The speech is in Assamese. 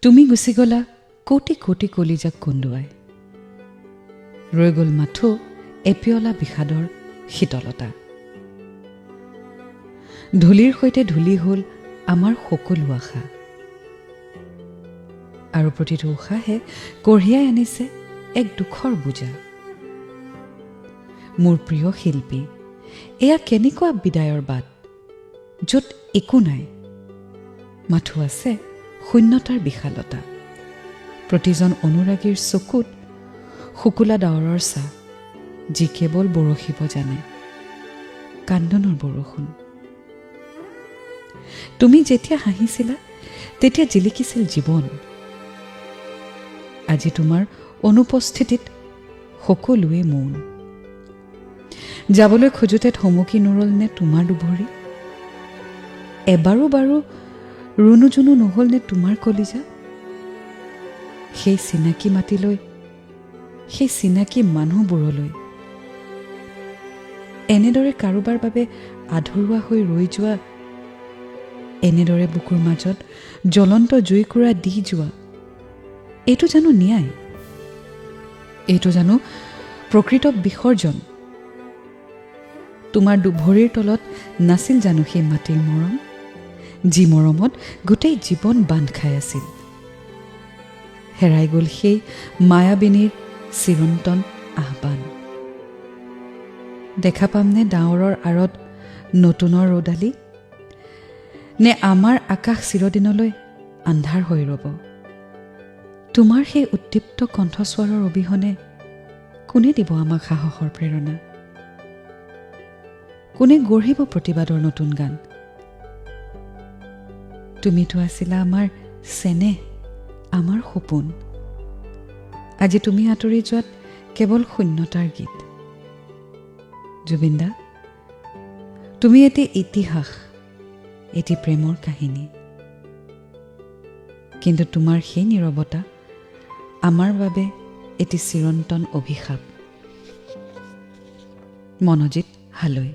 তুমি গুচি গলা কোটি কোটি কলিজাক কন্দুৱাই ৰৈ গ'ল মাথো এপিয়লা বিষাদৰ শীতলতা ধূলিৰ সৈতে ধূলি হ'ল আমাৰ সকলো আশা আৰু প্ৰতিটো উশাহে কঢ়িয়াই আনিছে এক দুখৰ বোজা মোৰ প্ৰিয় শিল্পী এয়া কেনেকুৱা বিদায়ৰ বাট য'ত একো নাই মাথো আছে শূন্যতাৰ বিশালতা প্ৰতিজন অনুৰাগীৰ চকুত শুকুলা ডাৱৰৰ ছাঁ যি কেৱল বৰষিব জানে কান্দনৰ বৰষুণ তুমি যেতিয়া হাঁহিছিলা তেতিয়া জিলিকিছিল জীৱন আজি তোমাৰ অনুপস্থিতিত সকলোৱে মৌন যাবলৈ খোজোতে থমকি নৰল নে তোমাৰ দুভৰি এবাৰো বাৰু ৰুণু জুনু নহ'ল নে তোমাৰ কলিজা সেই চিনাকি মাতিলৈ সেই চিনাকি মানুহবোৰলৈ এনেদৰে কাৰোবাৰ বাবে আধৰুৱা হৈ ৰৈ যোৱা এনেদৰে বুকুৰ মাজত জ্বলন্ত জুইকুৰা দি যোৱা এইটো জানো ন্যায় এইটো জানো প্ৰকৃত বিসৰ্জন তোমাৰ দুভৰিৰ তলত নাছিল জানো সেই মাটিৰ মৰম যি মৰমত গোটেই জীৱন বান্ধ খাই আছিল হেৰাই গ'ল সেই মায়াবিনীৰ চিৰন্তন আহ্বান দেখা পামনে ডাৱৰৰ আঁৰত নতুনৰ ৰ'দালি নে আমাৰ আকাশ চিৰদিনলৈ আন্ধাৰ হৈ ৰ'ব তোমাৰ সেই উদ্দীপ্ত কণ্ঠস্বৰৰ অবিহনে কোনে দিব আমাক সাহসৰ প্ৰেৰণা কোনে গঢ়িব প্ৰতিবাদৰ নতুন গান তুমিতো আছিলা আমাৰ চেনেহ আমাৰ সপোন আজি তুমি আঁতৰি যোৱাত কেৱল শূন্যতাৰ গীত জুবিন দা তুমি এটি ইতিহাস এটি প্ৰেমৰ কাহিনী কিন্তু তোমাৰ সেই নীৰৱতা আমাৰ বাবে এটি চিৰন্তন অভিশাপ মনোজিত হালৈ